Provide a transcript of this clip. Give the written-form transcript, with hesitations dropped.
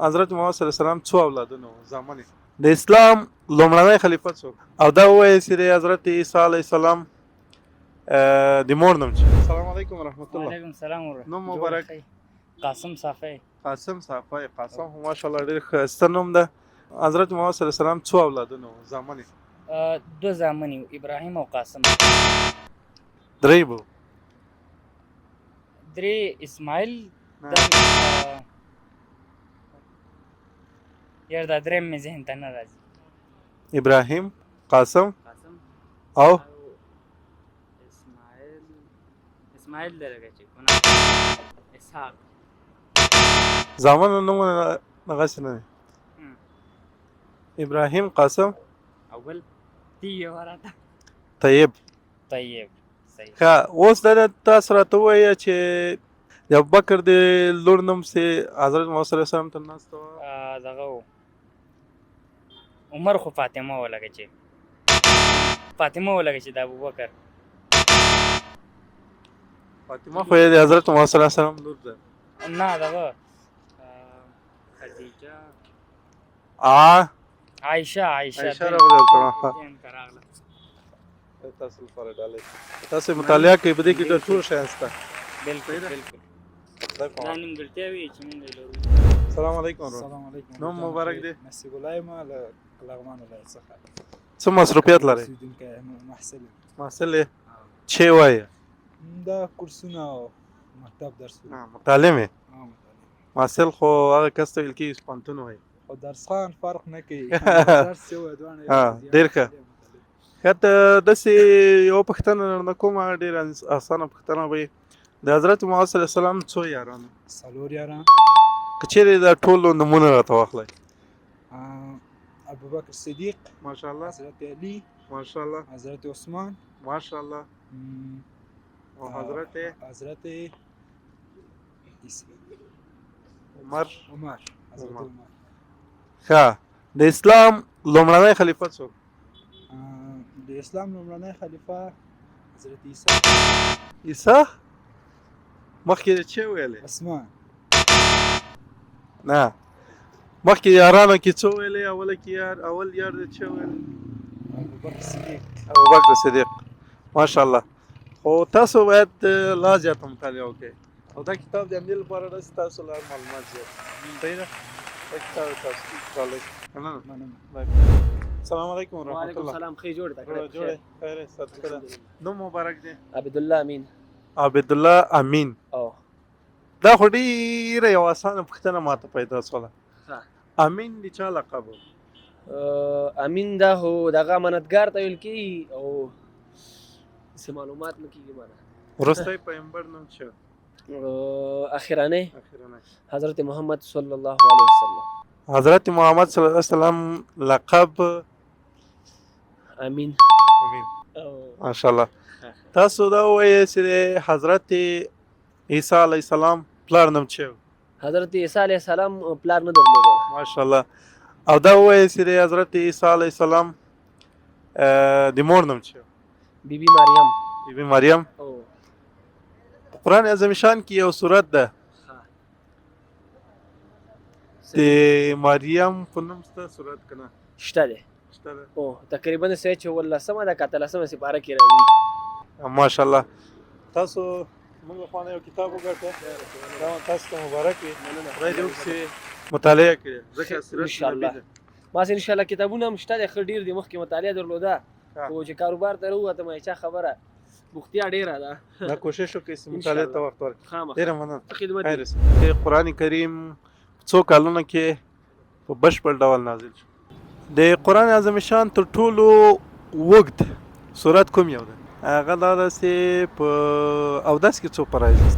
حضرت محمد صلی الله علیه وسلم څو اولادونه وو زامن یې د اسلام لومړنی خلیفه څوک او دا ووایي چې د حضرت عیسی علیه السلام د مور نوم چې السلام علیکم ورحمت الله وعلیکم السلام ورحمت نوم مبارک قاسم صافی قاسم صافی قاسم خو ماشاءالله ډېر ښایسته نوم ده حضرت محمد صلی الله علیه وسلم څو اولادونه وو زامن یې دو زامن یو ابراهیم او قاسم درې به درې اسماعیل یار دا درېم مې ذهن ته نه راځي ابراهیم قاسم او اسماعیل درګه چې اسحاق زامن نومونه هغسې نه دي ابراهیم قاسم اول طیب راته طیب طیب صحیح ښه اوس دا تاسو راته ووایه چې د ابوبکر د لور نوم چې حضرت محمد صلی الله علیه وسلم ته ناسته وه دغه عمر خو فاطمه ولګه چې د ابوبکر فاطمه خو یې د حضرت محمد صلی الله علیه وسلم لور ده نه دغه خدیجه عایشه رضی الله عنها تاسو لپاره ډالۍ تاسو مطالعه کوئ په دې کې ډېر ټول شیان شته بالکل دا نیمګړتیاوې چې موږ لرو السلام علیکم السلام علیکم نوم مبارک دی نصیب الله یم له لغمان ولایت څخه څه مصروفیت لرئ اوسېدونکی محصل یم محصل یې چې وایه دا کورسونه او مکتب درسونه متعلم یې مطالعه محصل خو هغه کس ته ویل کېږي چې پوهنتون وایي خو درسخوان فرق نه کوي درس یو وي دواړه ډېر ښه ښه داسې یوه پوښتنه درنه کوم هغه ډېره اسانه پوښتنه به وي د حضرت محمد صلی الله علیه وسلم څو یاران څلور یاران که چیرې دا ټولو نومونه راته واخلئ ابوبکر صدیق ماشاءالله حضرت علی ماشاءالله حضرت عثمان ماشاءالله او حضرت عمر حضرت عمر ښه د اسلام لومړنی خلیفه څوک د اسلام لومړنی خلیفه حضرت عیسی مخکې د چې ویلې عثمان نه مخکې یارانو کې څو ویلې اول یار د چې ویلې ابوبکر صدیق ماشاءالله خو تاسو باید لا زیاته مطالعه وکړئ او دا کتاب د همدې لپاره ده چې تاسو لا معلومات زیات صحیح ده دا کتاب تاسو ډالۍ السلام علیکم ورحمت الله وعلیکم السلام خیر جوړ خیر نوم مبارک دی عبدالله امین دا خو ډېره یو اسانه پوښتنه ماته پیدا شوله امین د چا لقب و امین دا هو دغه امانتګار ته ویل کېږي او څه معلومات نه کېږي مانه وروستی پیغمبر نوم چې اخرانی حضرت محمد صلی الله علیه وسلم حضرت محمد صلی الله علیه وسلم لقب امین ماشاءالله تاسو دا ووایئ چې حضرت عیسی علیه السلام پلار نوم چې و حضرت عیسی علیه السلام پلار نه درلوده ماشاءالله او دا ووایئ چې حضرت عیسی علیه السلام د مور نوم چې و بیبي مریم په قرآن عظیم شان کې یو سورت ده د مریم په نوم شته سورت که نه شته دی تقریبا سه 14مه ده که 13مه سپاره کې راځي ماشاءالله تاسو موږ خواته یو کتاب وګټه دا تاسو ته مبارک وي خدای دې وکړي مطالعه کړئ ځکه سیرت نبی ده ما ان شاء الله کتابونه هم شته ښه ډېر دي مخکې مطالعه درلوده خو چې کاروبار ته راووتم چا خبره بوختیا ډېره ده دا کوشش وکړئ چې مطالعې ته وخت ورکړئ ډېره مننه خدمت قرآن کریم څو کالونو کې په بشپړ ډول نازل شو د قرآن عظیم شان تر ټولو اوږد سورت کوم یو ده هغه دا ده چې په اودس کې څو فرایض